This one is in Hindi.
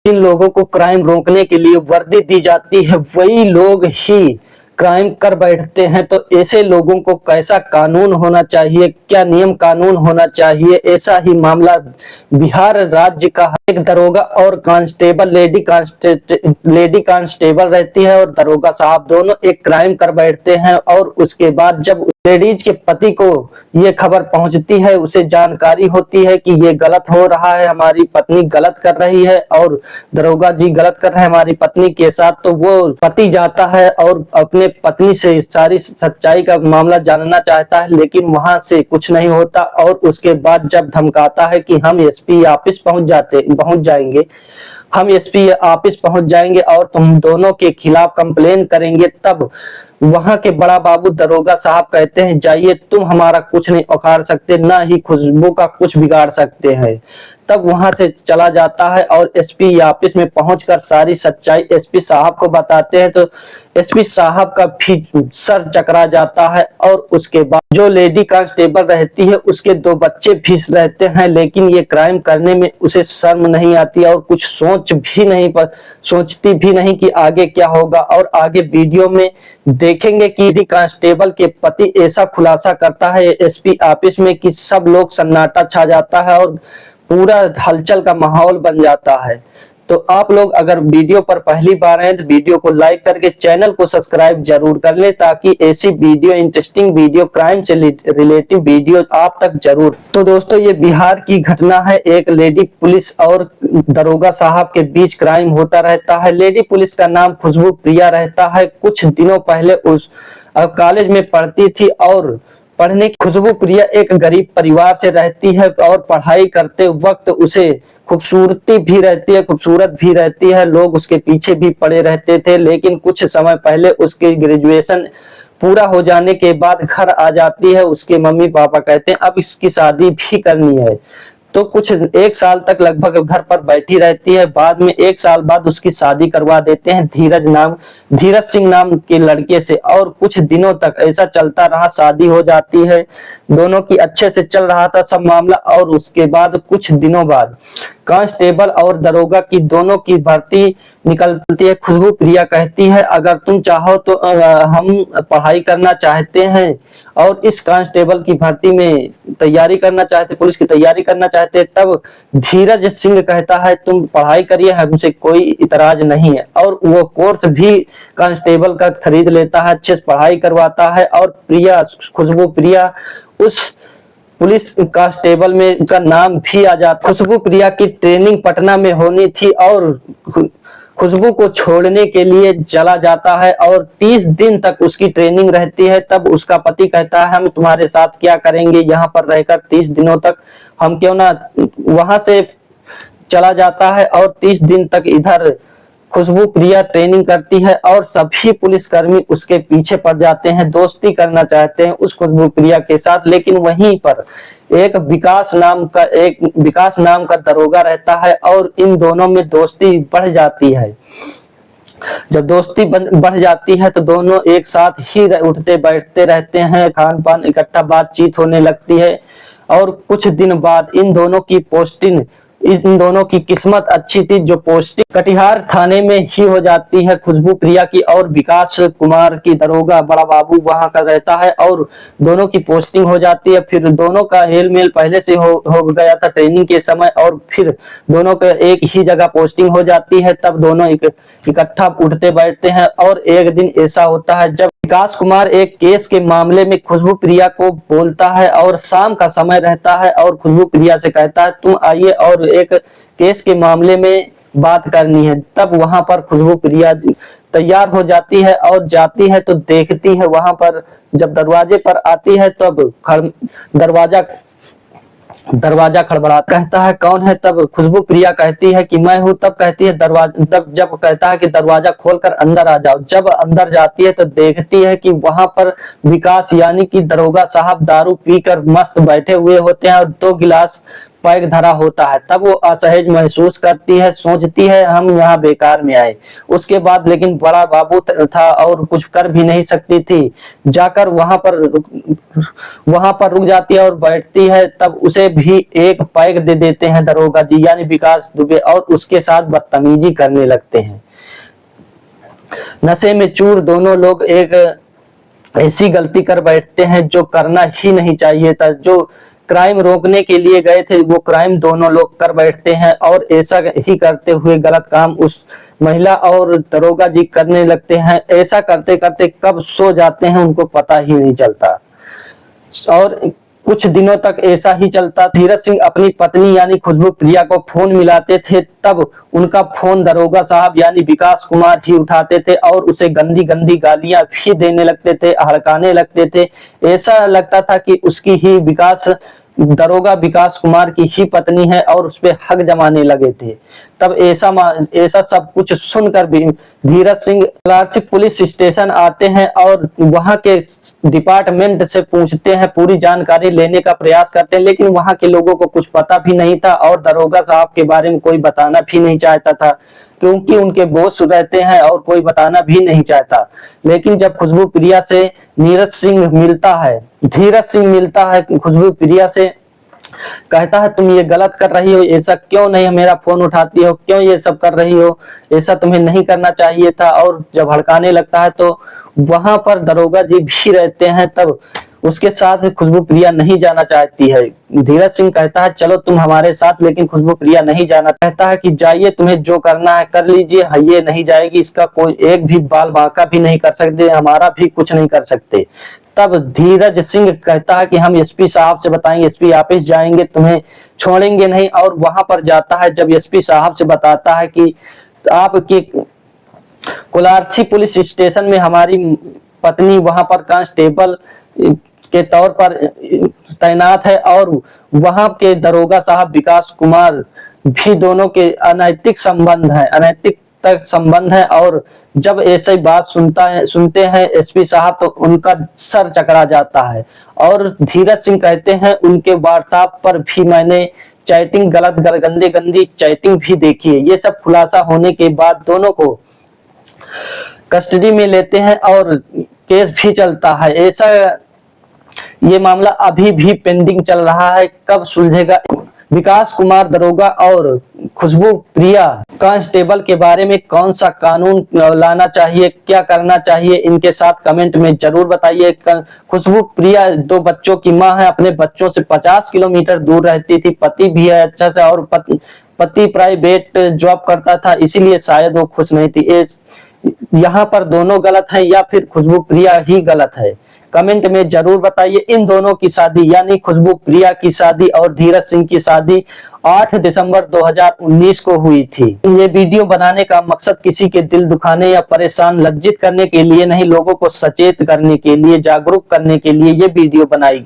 जिन लोगों को क्राइम रोकने के लिए वर्दी दी जाती है वही लोग ही क्राइम कर बैठते हैं। तो ऐसे लोगों को कैसा कानून होना चाहिए, क्या नियम कानून होना चाहिए, ऐसा ही मामला बिहार राज्य का है। एक दरोगा और कांस्टेबल, लेडी कांस्टेबल रहती है और दरोगा साहब दोनों एक क्राइम कर बैठते हैं और उसके बाद जब लेडीज के पति को ये खबर पहुंचती है, उसे जानकारी होती है कि ये गलत हो रहा है, हमारी पत्नी गलत कर रही है और दरोगा जी गलत कर रहे हैं हमारी पत्नी के साथ, तो वो पति जाता है और अपने पत्नी से सारी सच्चाई का मामला जानना चाहता है, लेकिन वहां से कुछ नहीं होता। और उसके बाद जब धमकाता है कि हम एसपी ऑफिस पहुंच जाएंगे और तुम दोनों के खिलाफ कंप्लेन करेंगे, तब वहां के बड़ा बाबू दरोगा साहब कहते हैं जाइए, तुम हमारा कुछ नहीं उखाड़ सकते, ना ही खुशबू का कुछ बिगाड़ सकते हैं। तब वहां से चला जाता है और एसपी ऑफिस में पहुंचकर सारी सच्चाई एसपी साहब को बताते हैं। तो एसपी साहब का भी सर चकरा जाता है और उसके बाद जो लेडी कांस्टेबल रहती है उसके 2 बच्चे भी रहते हैं, लेकिन ये क्राइम करने में उसे शर्म नहीं आती और कुछ सोचती भी नहीं कि आगे क्या होगा। और आगे वीडियो में देखेंगे कि लेडी कांस्टेबल के पति ऐसा खुलासा करता है एसपी ऑफिस में कि सब लोग सन्नाटा छा जाता है और पूरा हलचल का माहौल बन जाता है। तो आप लोग अगर वीडियो पर पहली बार हैं तो वीडियो को लाइक करके चैनल को सब्सक्राइब जरूर कर लें, ताकि ऐसी वीडियो, इंटरेस्टिंग वीडियो, क्राइम से रिलेटिव वीडियो आप तक जरूर। तो दोस्तों ये बिहार की घटना है, एक लेडी पुलिस और दरोगा साहब के बीच क्राइम होता रहता है। लेडी पुलिस का नाम खुशबू प्रिया रहता है। कुछ दिनों पहले उस कॉलेज में पढ़ती थी और पढ़ने की खुशबू प्रिया एक गरीब परिवार से रहती है और पढ़ाई करते वक्त उसे खूबसूरत भी रहती है, लोग उसके पीछे भी पड़े रहते थे। लेकिन कुछ समय पहले उसकी ग्रेजुएशन पूरा हो जाने के बाद घर आ जाती है। उसके मम्मी पापा कहते हैं अब इसकी शादी भी करनी है, तो कुछ 1 साल तक लगभग घर पर बैठी रहती है। बाद में 1 साल बाद उसकी शादी करवा देते हैं धीरज सिंह नाम के लड़के से। और कुछ दिनों तक ऐसा चलता रहा, शादी हो जाती है, दोनों की अच्छे से चल रहा था सब मामला। और उसके बाद कुछ दिनों बाद कांस्टेबल और दरोगा की दोनों की भर्ती निकलती है। खुशबू प्रिया कहती है अगर तुम चाहो तो हम पढ़ाई करना चाहते हैं और इस कांस्टेबल की भर्ती में तैयारी करना चाहते, पुलिस की तैयारी करना चाहते। तब धीरज सिंह कहता है तुम पढ़ाई करिए, हमसे कोई इतराज नहीं है। और वो कोर्स भी कांस्टेबल का खरीद लेता है, अच्छे से पढ़ाई करवाता है। और खुशबू प्रिया उस पुलिस कांस्टेबल में का नाम भी आ जाता। खुशबू प्रिया की ट्रेनिंग पटना में होनी थी और खुशबू को छोड़ने के लिए चला जाता है और 30 दिन तक उसकी ट्रेनिंग रहती है। तब उसका पति कहता है हम तुम्हारे साथ क्या करेंगे, यहाँ पर रहकर 30 दिनों तक हम क्यों ना, वहां से चला जाता है और 30 दिन तक इधर खुशबू प्रिया ट्रेनिंग करती है और सभी पुलिसकर्मी उसके पीछे पड़ जाते हैं, दोस्ती करना चाहते हैं उस खुशबू प्रिया के साथ। लेकिन वहीं पर एक विकास नाम का दरोगा रहता है और इन दोनों में दोस्ती बढ़ जाती है। जब दोस्ती बढ़ जाती है तो दोनों एक साथ ही उठते बैठते रहते हैं, खान पान इकट्ठा, बातचीत होने लगती है। और कुछ दिन बाद इन दोनों की किस्मत अच्छी थी, जो पोस्टिंग कटिहार थाने में ही हो जाती है खुशबू प्रिया की। और विकास कुमार की दरोगा बड़ा बाबू वहां का रहता है और दोनों की पोस्टिंग हो जाती है। फिर दोनों का हेल मेल पहले से हो गया था ट्रेनिंग के समय, और फिर दोनों का एक ही जगह पोस्टिंग हो जाती है। तब दोनों इकट्ठा उठते बैठते हैं। और एक दिन ऐसा होता है जब विकास कुमार एक केस के मामले में खुशबू प्रिया को बोलता है और शाम का समय रहता है और खुशबू प्रिया से कहता है तुम आइए और एक केस के मामले में बात करनी है। तब वहां पर खुशबू प्रिया तैयार हो जाती है और जाती है तो देखती है वहां पर, जब दरवाजे पर आती है तब दरवाजा खड़बड़ाता, कहता है कौन है। तब खुशबू प्रिया कहती है कि मैं हूं। तब कहती है जब कहता है कि दरवाजा खोलकर अंदर आ जाओ। जब अंदर जाती है तो देखती है कि वहां पर विकास यानी कि दरोगा साहब दारू पीकर मस्त बैठे हुए होते हैं और 2 गिलास पैग धरा होता है, तब वो असहज महसूस करती है, सोचती है हम यहाँ बेकार में आए। उसके बाद लेकिन बड़ा बाबू था और कुछ कर भी नहीं सकती थी। जाकर वहां पर रुक जाती है और बैठती है, तब उसे भी एक पैग दे देते हैं दरोगा जी यानी विकास दुबे और उसके साथ बदतमीजी करने लगते हैं। नशे में चूर दोनों लोग एक ऐसी गलती कर बैठते हैं जो करना ही नहीं चाहिए था। जो क्राइम रोकने के लिए गए थे वो क्राइम दोनों लोग कर बैठते हैं और ऐसा ही करते हुए गलत काम उस महिला और दरोगा जी करने लगते हैं। ऐसा करते करते कब सो जाते हैं उनको पता ही नहीं चलता और कुछ दिनों तक ऐसा ही चलता। धीरज सिंह अपनी पत्नी यानी खुशबू प्रिया को फोन मिलाते थे, तब उनका फोन दरोगा साहब यानी विकास कुमार ही उठाते थे और उसे गंदी गंदी गालियां भी देने लगते थे, हड़काने लगते थे। ऐसा लगता था कि उसकी ही दरोगा विकास कुमार की ही पत्नी है और उस पर हक जमाने लगे थे। तब ऐसा सब कुछ सुनकर भी धीरज सिंह क्लार्सी पुलिस स्टेशन आते हैं और वहां के डिपार्टमेंट से पूछते हैं, पूरी जानकारी लेने का प्रयास करते हैं, लेकिन वहां के लोगों को कुछ पता भी नहीं था और दरोगा साहब के बारे में कोई बताना भी नहीं चाहता था क्योंकि उनके बॉस रहते हैं और कोई बताना भी नहीं चाहता। लेकिन जब खुशबू प्रिया से धीरज सिंह मिलता है खुशबू प्रिया से, कहता है तुम ये गलत कर रही हो, ऐसा क्यों नहीं मेरा फोन उठाती हो, क्यों ये सब कर रही हो, ऐसा तुम्हें नहीं करना चाहिए था। और जब भड़काने लगता है तो वहां पर दरोगा जी भी रहते हैं, तब उसके साथ खुशबू प्रिया नहीं जाना चाहती है। धीरज सिंह कहता है चलो तुम हमारे साथ, लेकिन खुशबू प्रिया नहीं जाना, कहता है कि जाइए तुम्हें जो करना है कर लीजिए, ये नहीं जाएगी, इसका कोई एक भी बाल बांका भी नहीं कर सकते, हमारा भी कुछ नहीं कर सकते। तब धीरज सिंह कहता है कि हम एसपी साहब से बताएंगे, एसपी ऑफिस जाएंगे, तुम्हें छोड़ेंगे नहीं। और वहां पर जाता है, जब एसपी साहब से बताता है कि आपकी कुलारसी पुलिस स्टेशन में हमारी पत्नी वहां पर कांस्टेबल के तौर पर तैनात है और वहां के दरोगा साहब विकास कुमार भी दोनों के अनैतिक संबंध है। और जब ऐसी बात सुनते हैं एसपी साहब तो उनका सर चकरा जाता है। और धीरज सिंह कहते हैं उनके व्हाट्सएप पर भी मैंने चैटिंग गंदी चैटिंग भी देखी है। ये सब खुलासा होने के बाद दोनों को कस्टडी में लेते हैं और केस भी चलता है। ये मामला अभी भी पेंडिंग चल रहा है, कब सुलझेगा। विकास कुमार दरोगा और खुशबू प्रिया कांस्टेबल के बारे में कौन सा कानून लाना चाहिए, क्या करना चाहिए, इनके साथ कमेंट में जरूर बताइए। खुशबू प्रिया 2 बच्चों की मां है, अपने बच्चों से 50 किलोमीटर दूर रहती थी, पति भी है अच्छा से और पति प्राइवेट जॉब करता था, इसीलिए शायद वो खुश नहीं थी। यहाँ पर दोनों गलत है या फिर खुशबू प्रिया ही गलत है, कमेंट में जरूर बताइए। इन दोनों की शादी यानी खुशबू प्रिया की शादी और धीरज सिंह की शादी 8 दिसंबर 2019 को हुई थी। ये वीडियो बनाने का मकसद किसी के दिल दुखाने या परेशान लज्जित करने के लिए नहीं, लोगों को सचेत करने के लिए, जागरूक करने के लिए ये वीडियो बनाई गई।